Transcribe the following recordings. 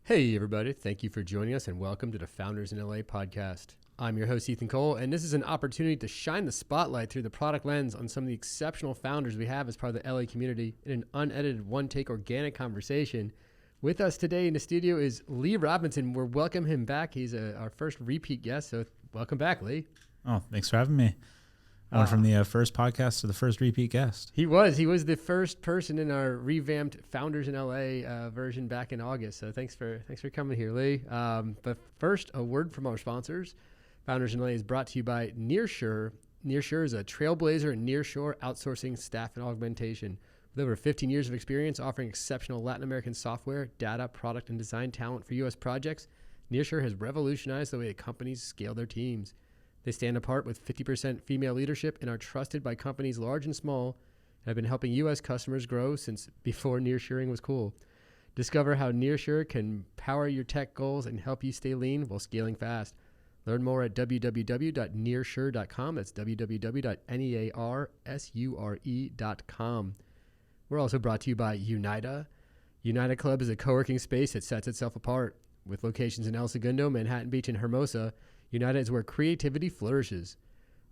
Hey, everybody. Thank you for joining us and welcome to the Founders in LA podcast. I'm your host, Ethan Cole, and this is an opportunity to shine the spotlight through the product lens on some of the exceptional founders we have as part of the LA community in an unedited, one-take organic conversation. With us today in the studio is Lee Robinson. We'll welcome him back. He's our first repeat guest, so welcome back, Lee. Oh, thanks for having me. I went from the first podcast to the first repeat guest. He was the first person in our revamped Founders in LA version back in August. So thanks for coming here, Lee. But first, a word from our sponsors. Founders in LA is brought to you by Nearshore. Nearshore is a trailblazer in nearshore outsourcing staff and augmentation. With over 15 years of experience offering exceptional Latin American software, data, product, and design talent for U.S. projects, Nearshore has revolutionized the way that companies scale their teams. They stand apart with 50% female leadership and are trusted by companies large and small and have been helping U.S. customers grow since before nearshoring was cool. Discover how Nearshore can power your tech goals and help you stay lean while scaling fast. Learn more at www.nearshore.com. That's www.nearsure.com. We're also brought to you by Unita. Unita Club is a co-working space that sets itself apart. With locations in El Segundo, Manhattan Beach, and Hermosa, Unita is where creativity flourishes.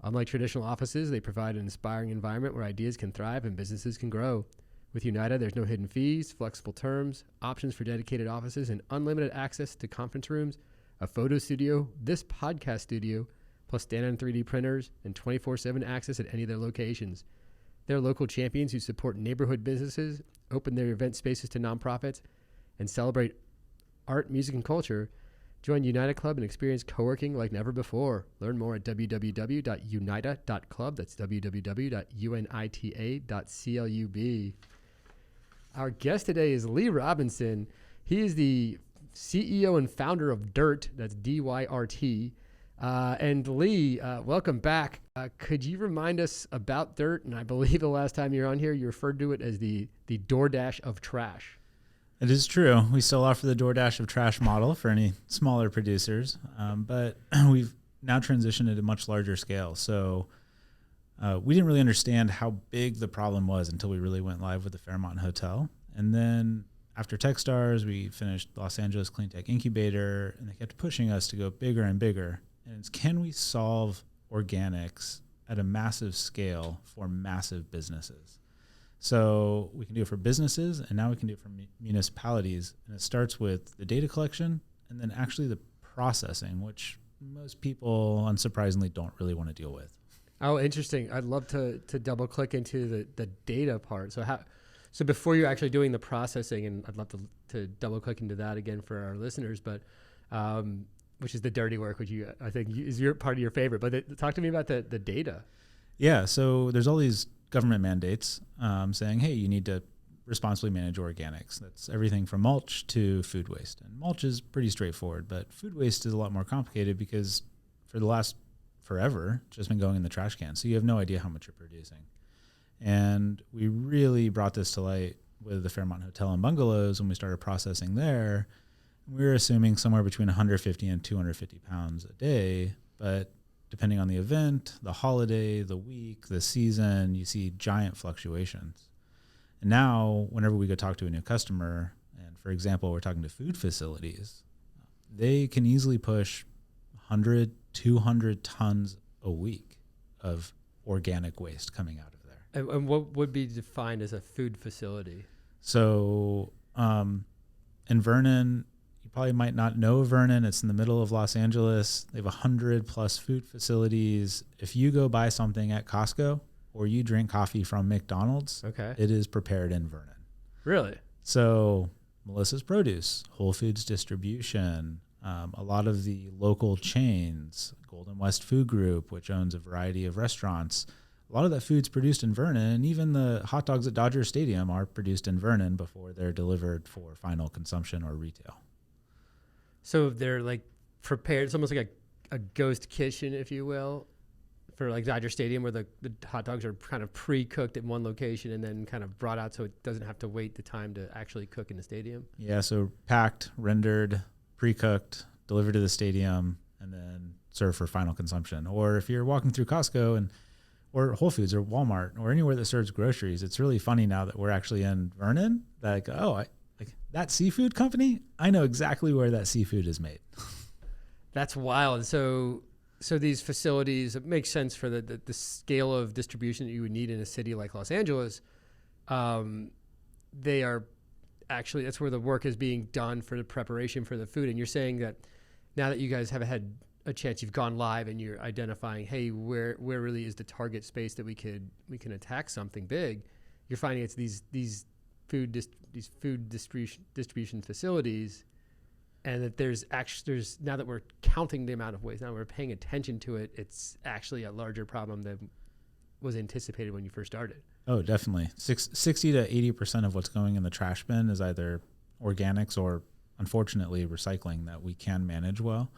Unlike traditional offices, they provide an inspiring environment where ideas can thrive and businesses can grow. With Unita, there's no hidden fees, flexible terms, options for dedicated offices, and unlimited access to conference rooms, a photo studio, this podcast studio, plus stand-on 3D printers, and 24/7 access at any of their locations. They're local champions who support neighborhood businesses, open their event spaces to nonprofits, and celebrate art, music, and culture. Join Unita Club and experience co-working like never before. Learn more at www.unita.club. That's www.unita.club. Our guest today is Lee Robinson. He is the CEO and founder of Dyrt. That's D-Y-R-T. And Lee, welcome back. Could you remind us about Dyrt? And I believe the last time you were on here, you referred to it as the DoorDash of trash. It is true. We still offer the DoorDash of trash model for any smaller producers, but we've now transitioned at a much larger scale. So we didn't really understand how big the problem was until we really went live with the Fairmont hotel. And then after Techstars, we finished Los Angeles CleanTech Incubator, and they kept pushing us to go bigger and bigger. And it's, can we solve organics at a massive scale for massive businesses? So we can do it for businesses, and now we can do it for municipalities. And it starts with the data collection and then actually the processing, which most people, unsurprisingly, don't really want to deal with. Oh, interesting. I'd love to double click into the data part. So before you're actually doing the processing, and I'd love to double click into that again for our listeners, but which is the dirty work, which I think is part of your favorite. But talk to me about the data. Yeah, so there's all these government mandates saying, hey, you need to responsibly manage organics. That's everything from mulch to food waste. And mulch is pretty straightforward, but food waste is a lot more complicated because for the last forever, it's just been going in the trash can. So you have no idea how much you're producing. And we really brought this to light with the Fairmont Hotel and Bungalows when we started processing there. We were assuming somewhere between 150 and 250 pounds a day, but depending on the event, the holiday, the week, the season, you see giant fluctuations. And now, whenever we go talk to a new customer, and for example, we're talking to food facilities, they can easily push 100, 200 tons a week of organic waste coming out of there. And what would be defined as a food facility? So in Vernon, you probably might not know Vernon. It's in the middle of Los Angeles. They have 100+ food facilities. If you go buy something at Costco or you drink coffee from McDonald's, okay, it is prepared in Vernon. Really? So Melissa's Produce, Whole Foods Distribution, a lot of the local chains, Golden West Food Group, which owns a variety of restaurants, a lot of that food's produced in Vernon, and even the hot dogs at Dodger Stadium are produced in Vernon before they're delivered for final consumption or retail. So they're like prepared. It's almost like a ghost kitchen, if you will, for like Dodger Stadium, where the hot dogs are kind of pre-cooked at one location and then kind of brought out so it doesn't have to wait the time to actually cook in the stadium. Yeah, so packed, rendered, pre-cooked, delivered to the stadium, and then served for final consumption. Or if you're walking through Costco or Whole Foods or Walmart or anywhere that serves groceries, it's really funny now that we're actually in Vernon. That that seafood company, I know exactly where that seafood is made. That's wild. So these facilities, it makes sense for the scale of distribution that you would need in a city like Los Angeles. They are actually, that's where the work is being done for the preparation for the food. And you're saying that now that you guys have had a chance, you've gone live and you're identifying, hey, where really is the target space that we can attack something big. You're finding it's these food distribution facilities, and that there's now that we're counting the amount of waste, now we're paying attention to it, it's actually a larger problem than was anticipated when you first started. Oh, definitely. 60 to 80% of what's going in the trash bin is either organics or, unfortunately, recycling that we can manage well.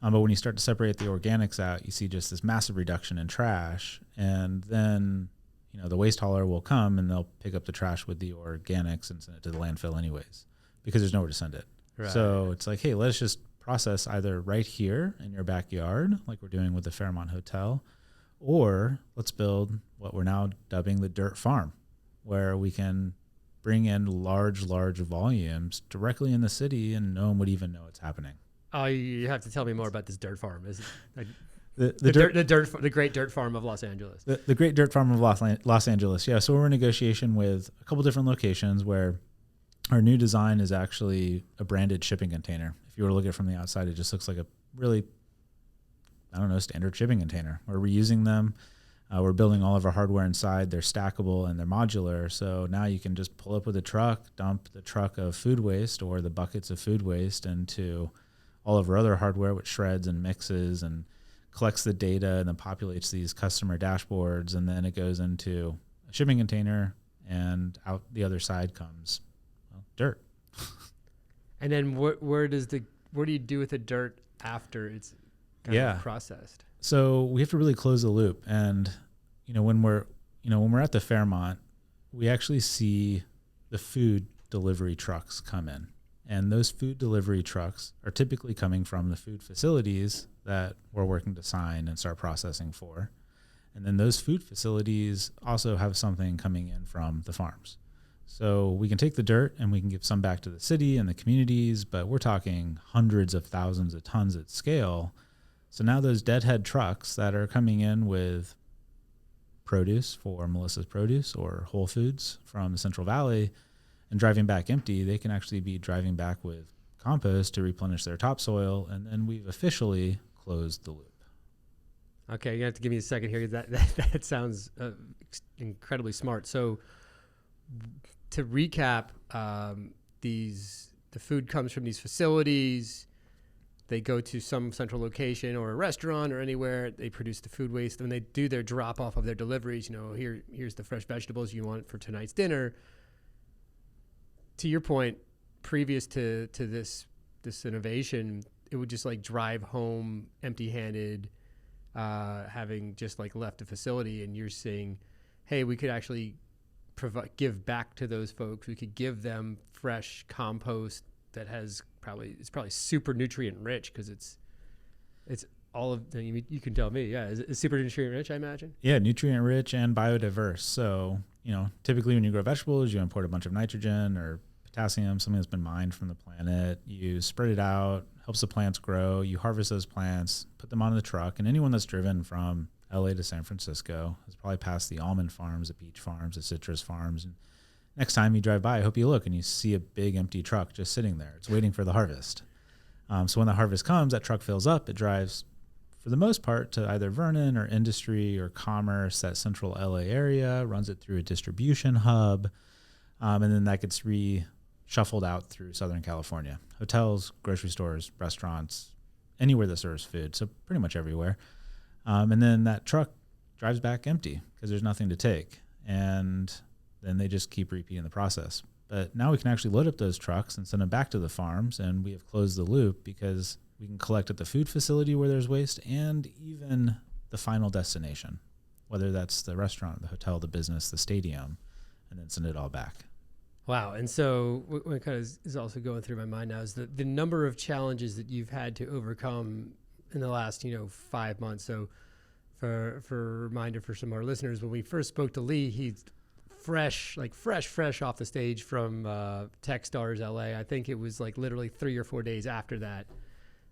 But when you start to separate the organics out, you see just this massive reduction in trash. And then, the waste hauler will come and they'll pick up the trash with the organics and send it to the landfill anyways, because there's nowhere to send it. Right. So it's like, hey, let's just process either right here in your backyard, like we're doing with the Fairmont Hotel, or let's build what we're now dubbing the Dyrt farm, where we can bring in large volumes directly in the city and no one would even know it's happening. Oh, you have to tell me more about this Dyrt farm. Is it the great Dyrt farm of Los Angeles? The great Dyrt farm of Los Angeles. Yeah. So we're in negotiation with a couple different locations where our new design is actually a branded shipping container. If you were to look at it from the outside, it just looks like a really, standard shipping container. We're reusing them. We're building all of our hardware inside. They're stackable and they're modular. So now you can just pull up with a truck, dump the truck of food waste or the buckets of food waste into all of our other hardware, which shreds and mixes and collects the data and then populates these customer dashboards. And then it goes into a shipping container, and out the other side comes dirt. And then what do you do with the dirt after it's kind of processed? So we have to really close the loop. And, when we're at the Fairmont, we actually see the food delivery trucks come in. And those food delivery trucks are typically coming from the food facilities that we're working to sign and start processing for. And then those food facilities also have something coming in from the farms. So we can take the dirt and we can give some back to the city and the communities, but we're talking hundreds of thousands of tons at scale. So now those deadhead trucks that are coming in with produce for Melissa's Produce or Whole Foods from the Central Valley and driving back empty, they can actually be driving back with compost to replenish their topsoil, and then we've officially closed the loop. Okay, you have to give me a second here. That sounds incredibly smart. So to recap, the food comes from these facilities. They go to some central location or a restaurant or anywhere. They produce the food waste. When they do their drop off of their deliveries, here's the fresh vegetables you want for tonight's dinner. To your point, previous to this innovation, it would just like drive home empty-handed, having just like left a facility, and you're saying, hey, we could actually give back to those folks. We could give them fresh compost that has probably super nutrient rich, because it's all of, you can tell me, it's super nutrient rich, I imagine. Yeah, nutrient rich and biodiverse. So, typically when you grow vegetables, you import a bunch of nitrogen or potassium, something that's been mined from the planet. You spread it out, helps the plants grow. You harvest those plants, put them on the truck, and anyone that's driven from LA to San Francisco has probably passed the almond farms, the peach farms, the citrus farms. And next time you drive by, I hope you look and you see a big empty truck just sitting there. It's waiting for the harvest. So when the harvest comes, that truck fills up. It drives, for the most part, to either Vernon or industry or commerce, that central LA area, runs it through a distribution hub, and then that gets shuffled out through Southern California. Hotels, grocery stores, restaurants, anywhere that serves food, so pretty much everywhere. And then that truck drives back empty because there's nothing to take. And then they just keep repeating the process. But now we can actually load up those trucks and send them back to the farms, and we have closed the loop because we can collect at the food facility where there's waste and even the final destination, whether that's the restaurant, the hotel, the business, the stadium, and then send it all back. Wow. And so what kind of is also going through my mind now is the number of challenges that you've had to overcome in the last, 5 months. So for a reminder for some of our listeners, when we first spoke to Lee, he's fresh off the stage from Techstars LA. I think it was like literally 3 or 4 days after that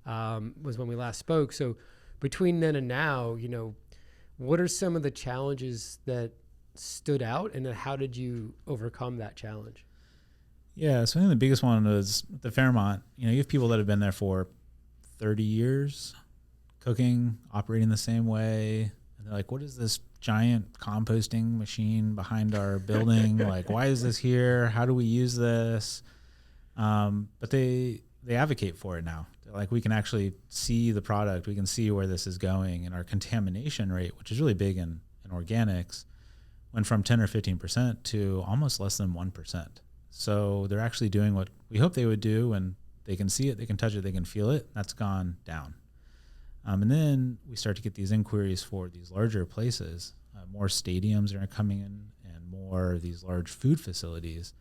was when we last spoke. So between then and now, what are some of the challenges that stood out, and then how did you overcome that challenge? Yeah, so I think the biggest one was the Fairmont. You have people that have been there for 30 years, cooking, operating the same way. And they're like, what is this giant composting machine behind our building? Like, why is this here? How do we use this? But they advocate for it now. They're like, we can actually see the product. We can see where this is going. And our contamination rate, which is really big in organics, went from 10 or 15% to almost less than 1%. So they're actually doing what we hope they would do, and they can see it, they can touch it, they can feel it. That's gone down. And then we start to get these inquiries for these larger places. More stadiums are coming in, and more of these large food facilities.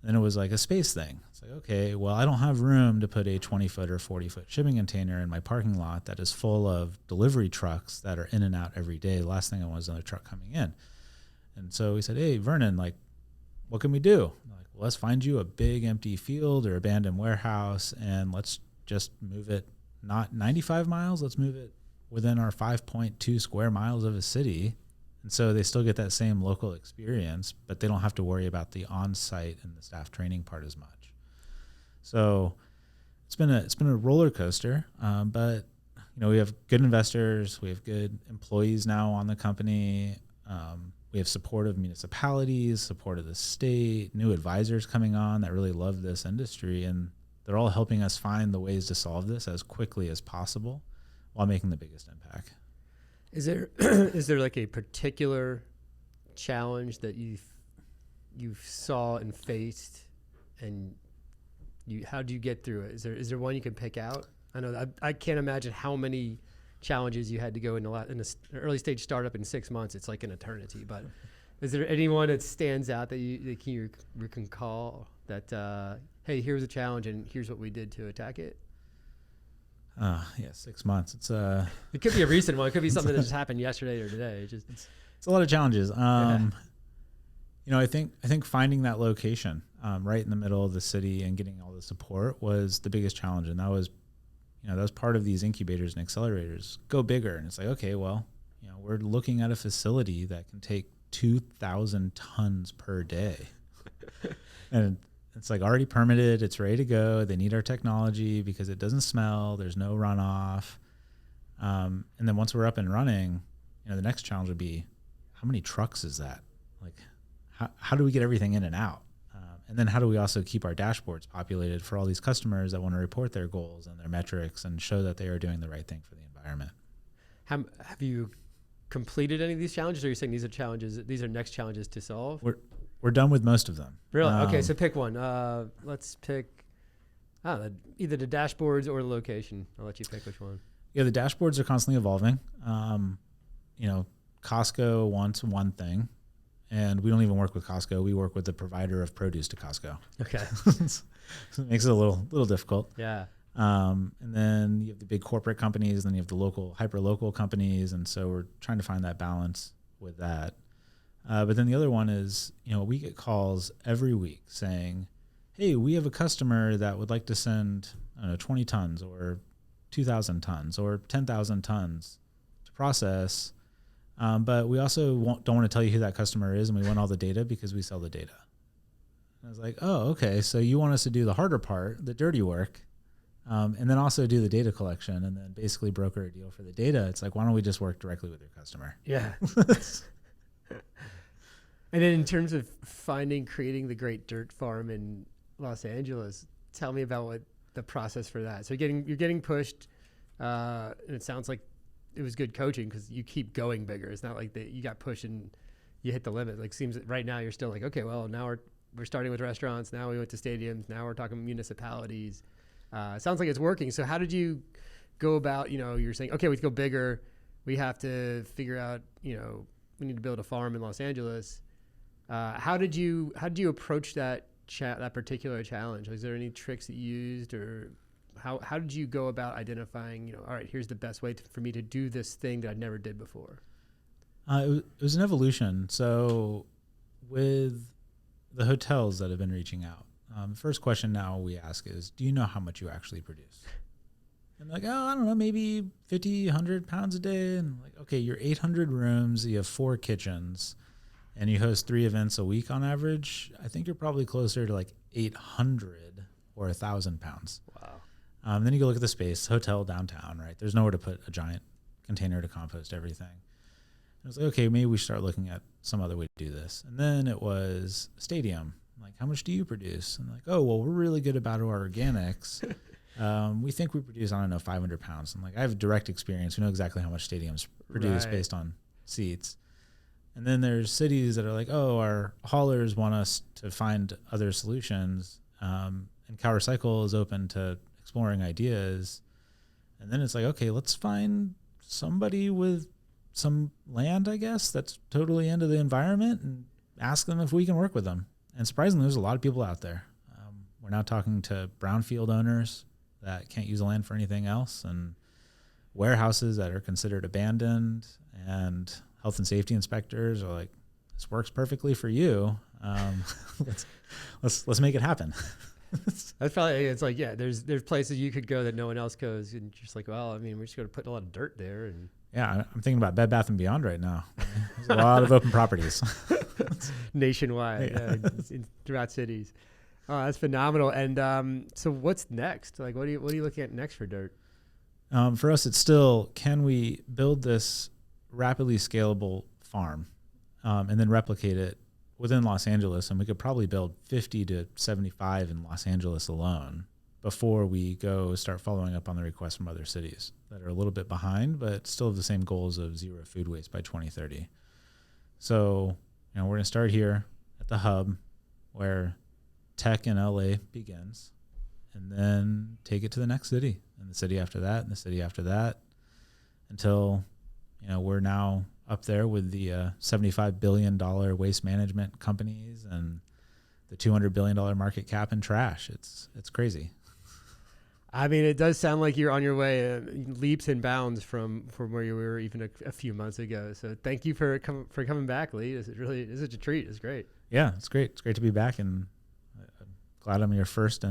And then it was like a space thing. It's like, okay, well, I don't have room to put a 20-foot or 40-foot shipping container in my parking lot that is full of delivery trucks that are in and out every day. The last thing I want is another truck coming in. And so we said, hey, Vernon, like, what can we do? Like, well, let's find you a big empty field or abandoned warehouse, and let's just move it not 95 miles. Let's move it within our 5.2 square miles of a city. And so they still get that same local experience, but they don't have to worry about the on-site and the staff training part as much. So it's been a roller coaster, but we have good investors, we have good employees now on the company. We have support of municipalities, support of the state, new advisors coming on that really love this industry, and they're all helping us find the ways to solve this as quickly as possible while making the biggest impact. Is there like a particular challenge that you saw and faced, and how do you get through it? Is there one you can pick out? I know I can't imagine how many challenges you had to go in an early stage startup in 6 months. It's like an eternity. But is there anyone that stands out that you can call that? Hey, here's a challenge, and here's what we did to attack it. Yeah, 6 months. It could be a recent one. It could be something that just happened yesterday or today. It's a lot of challenges. I think finding that location right in the middle of the city and getting all the support was the biggest challenge, and that was part of these incubators and accelerators. Go bigger, and it's like, okay, well, we're looking at a facility that can take 2,000 tons per day, and it's like already permitted. It's ready to go. They need our technology because it doesn't smell. There's no runoff. And then once we're up and running, the next challenge would be, how many trucks is that? Like, how do we get everything in and out? And then how do we also keep our dashboards populated for all these customers that want to report their goals and their metrics and show that they are doing the right thing for the environment? Have you completed any of these challenges, or are you saying these are next challenges to solve? We're done with most of them. Really? Okay, so pick one. Let's pick either the dashboards or the location. I'll let you pick which one. Yeah, the dashboards are constantly evolving. Costco wants one thing, and we don't even work with Costco. We work with the provider of produce to Costco. Okay. So it makes it a little difficult. Yeah. And then you have the big corporate companies, then you have the local, hyper-local companies, and so we're trying to find that balance with that. But then the other one is, we get calls every week saying, hey, we have a customer that would like to send 20 tons or 2,000 tons or 10,000 tons to process, but we also don't want to tell you who that customer is, and we want all the data because we sell the data. And I was like, oh, okay, so you want us to do the harder part, the dirty work, and then also do the data collection and then basically broker a deal for the data. It's like, why don't we just work directly with your customer? Yeah. And then in terms of creating the great Dyrt farm in Los Angeles, tell me about what the process for that. So you're getting pushed, and it sounds like it was good coaching because you keep going bigger. It's not like you got pushed and you hit the limit. Like, seems that right now you're still like, okay, well, now we're starting with restaurants. Now we went to stadiums. Now we're talking municipalities. It sounds like it's working. So how did you go about, you're saying, okay, we go bigger. We have to figure out, we need to build a farm in Los Angeles. How did you approach that particular challenge? Was there any tricks that you used, or how did you go about identifying, all right, here's the best way for me to do this thing that I never did before? It was an evolution. So with the hotels that have been reaching out, first question now we ask is, do you know how much you actually produce? And like, oh, I don't know, maybe 50, 100 pounds a day. And like, okay, you're 800 rooms, you have 4 kitchens, and you host 3 events a week on average. I think you're probably closer to like 800 or 1,000 pounds. Wow. Then you go look at the space, hotel downtown, right? There's nowhere to put a giant container to compost everything. And I was like, okay, maybe we should start looking at some other way to do this. And then it was stadium. Like, how much do you produce? And like, oh, well, we're really good about our organics. We think we produce, I don't know, 500 pounds. And like, I have direct experience. We know exactly how much stadiums produce based on seats. And then there's cities that are like, oh, our haulers want us to find other solutions. And Cal Recycle is open to exploring ideas. And then it's like, okay, let's find somebody with some land, I guess, that's totally into the environment and ask them if we can work with them. And surprisingly, there's a lot of people out there. We're now talking to brownfield owners that can't use the land for anything else, and warehouses that are considered abandoned, and health and safety inspectors are like, this works perfectly for you. Let's make it happen. That's probably, it's like, yeah, there's places you could go that no one else goes, and just like, well, I mean, we're just going to put a lot of dirt there. And yeah, I'm thinking about Bed Bath & Beyond right now. There's a lot of open properties. Nationwide, throughout cities. Oh, that's phenomenal. And so what's next? Like, what are you looking at next for Dyrt? For us, it's still, can we build this rapidly scalable farm and then replicate it within Los Angeles? And we could probably build 50 to 75 in Los Angeles alone before we go start following up on the requests from other cities that are a little bit behind, but still have the same goals of zero food waste by 2030. So, we're going to start here at the hub where tech in LA begins, and then take it to the next city, and the city after that, and the city after that, until, we're now up there with the $75 billion waste management companies and the $200 billion market cap in trash. It's crazy. I mean, it does sound like you're on your way leaps and bounds from where you were even a few months ago. So thank you for coming back, Lee. This is a treat. It's great. Yeah, it's great. It's great to be back, and I'm glad I'm your first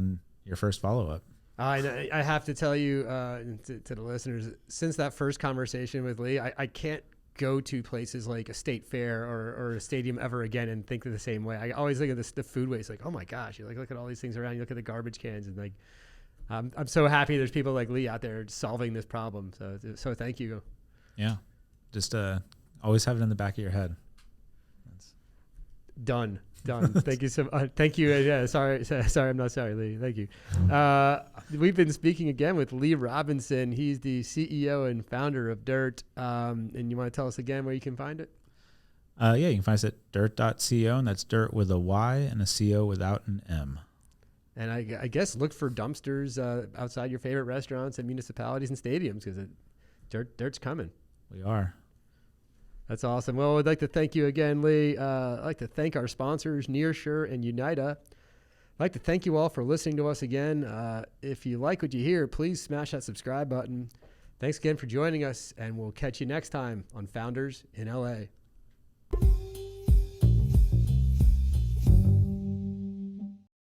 follow-up. I have to tell you to the listeners, since that first conversation with Lee, I can't go to places like a state fair or a stadium ever again and think of the same way. I always think of the food waste, like, oh my gosh, you like look at all these things around, you look at the garbage cans, and like, I'm so happy there's people like Lee out there solving this problem. So thank you. Yeah, just always have it in the back of your head. Done. Thank you so much. Thank you. Yeah, sorry, I'm not sorry, Lee. Thank you. We've been speaking again with Lee Robinson. He's the CEO and founder of Dyrt. And you want to tell us again where you can find it? Yeah, you can find us at dyrt.co, and that's Dyrt with a Y and a CO without an M. And I guess look for dumpsters outside your favorite restaurants and municipalities and stadiums, because Dyrt's coming. We are. That's awesome. Well, I'd like to thank you again, Lee. I'd like to thank our sponsors, Nearshore and Unita. I'd like to thank you all for listening to us again. If you like what you hear, please smash that subscribe button. Thanks again for joining us, and we'll catch you next time on Founders in LA.